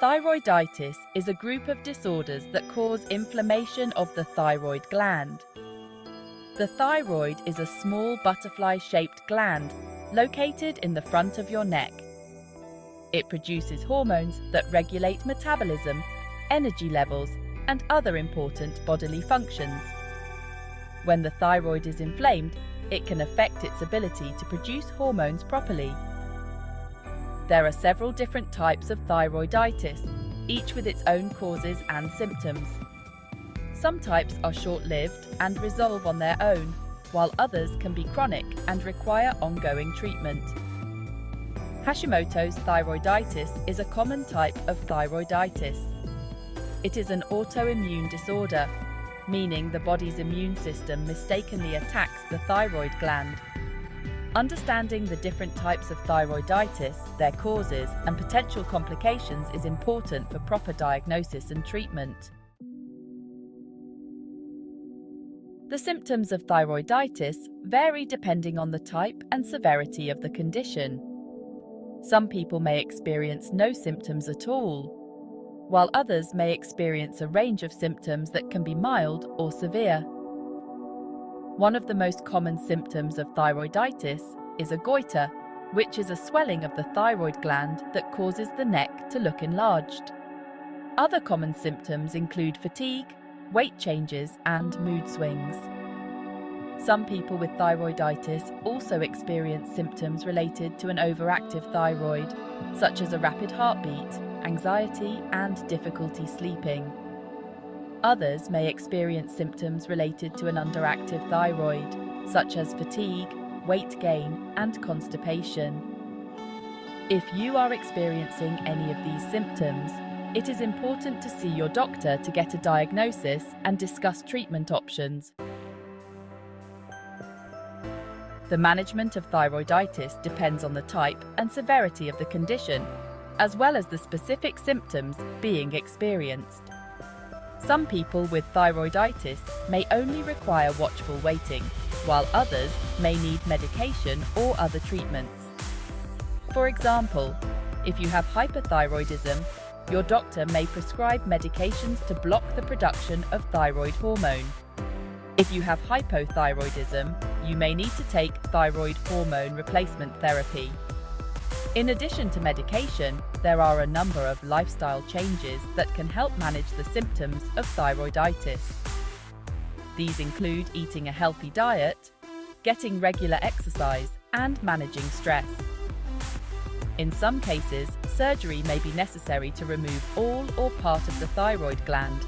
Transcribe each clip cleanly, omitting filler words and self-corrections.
Thyroiditis is a group of disorders that cause inflammation of the thyroid gland. The thyroid is a small butterfly-shaped gland located in the front of your neck. It produces hormones that regulate metabolism, energy levels, and other important bodily functions. When the thyroid is inflamed, it can affect its ability to produce hormones properly. There are several different types of thyroiditis, each with its own causes and symptoms. Some types are short-lived and resolve on their own, while others can be chronic and require ongoing treatment. Hashimoto's thyroiditis is a common type of thyroiditis. It is an autoimmune disorder, meaning the body's immune system mistakenly attacks the thyroid gland. Understanding the different types of thyroiditis, their causes, and potential complications is important for proper diagnosis and treatment. The symptoms of thyroiditis vary depending on the type and severity of the condition. Some people may experience no symptoms at all, while others may experience a range of symptoms that can be mild or severe. One of the most common symptoms of thyroiditis is a goiter, which is a swelling of the thyroid gland that causes the neck to look enlarged. Other common symptoms include fatigue, weight changes, and mood swings. Some people with thyroiditis also experience symptoms related to an overactive thyroid, such as a rapid heartbeat, anxiety, and difficulty sleeping. Others may experience symptoms related to an underactive thyroid, such as fatigue, weight gain, and constipation. If you are experiencing any of these symptoms, it is important to see your doctor to get a diagnosis and discuss treatment options. The management of thyroiditis depends on the type and severity of the condition, as well as the specific symptoms being experienced. Some people with thyroiditis may only require watchful waiting, while others may need medication or other treatments. For example, if you have hyperthyroidism, your doctor may prescribe medications to block the production of thyroid hormone. If you have hypothyroidism, you may need to take thyroid hormone replacement therapy. In addition to medication, there are a number of lifestyle changes that can help manage the symptoms of thyroiditis. These include eating a healthy diet, getting regular exercise, and managing stress. In some cases, surgery may be necessary to remove all or part of the thyroid gland.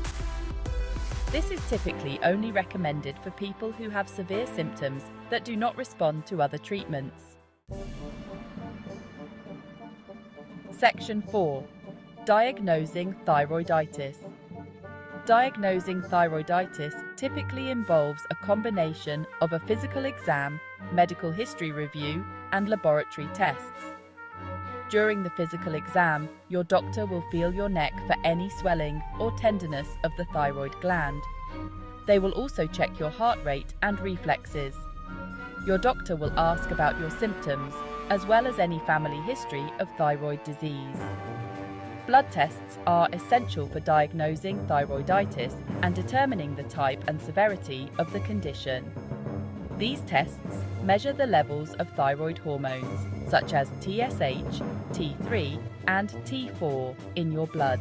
This is typically only recommended for people who have severe symptoms that do not respond to other treatments. Section 4. Diagnosing thyroiditis. Diagnosing thyroiditis typically involves a combination of a physical exam, medical history review, and laboratory tests. During the physical exam, your doctor will feel your neck for any swelling or tenderness of the thyroid gland. They will also check your heart rate and reflexes. Your doctor will ask about your symptoms, as well as any family history of thyroid disease. Blood tests are essential for diagnosing thyroiditis and determining the type and severity of the condition. These tests measure the levels of thyroid hormones, such as TSH, T3, and T4 in your blood.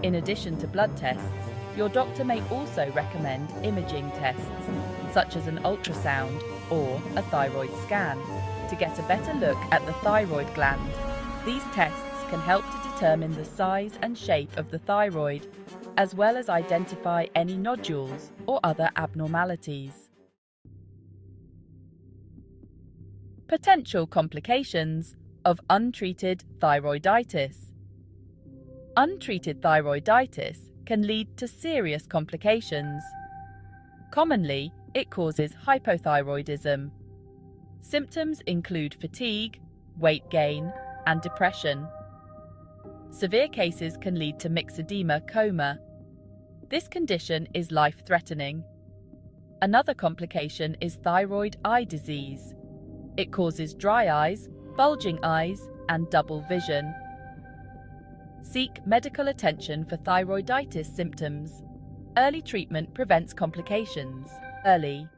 In addition to blood tests, your doctor may also recommend imaging tests, such as an ultrasound or a thyroid scan, to get a better look at the thyroid gland. These tests can help to determine the size and shape of the thyroid, as well as identify any nodules or other abnormalities. Potential complications of untreated thyroiditis. Untreated thyroiditis can lead to serious complications. Commonly, it causes hypothyroidism. Symptoms include fatigue, weight gain, and depression. Severe cases can lead to myxedema coma. This condition is life-threatening. Another complication is thyroid eye disease. It causes dry eyes, bulging eyes, and double vision. Seek medical attention for thyroiditis symptoms. Early treatment prevents complications. Early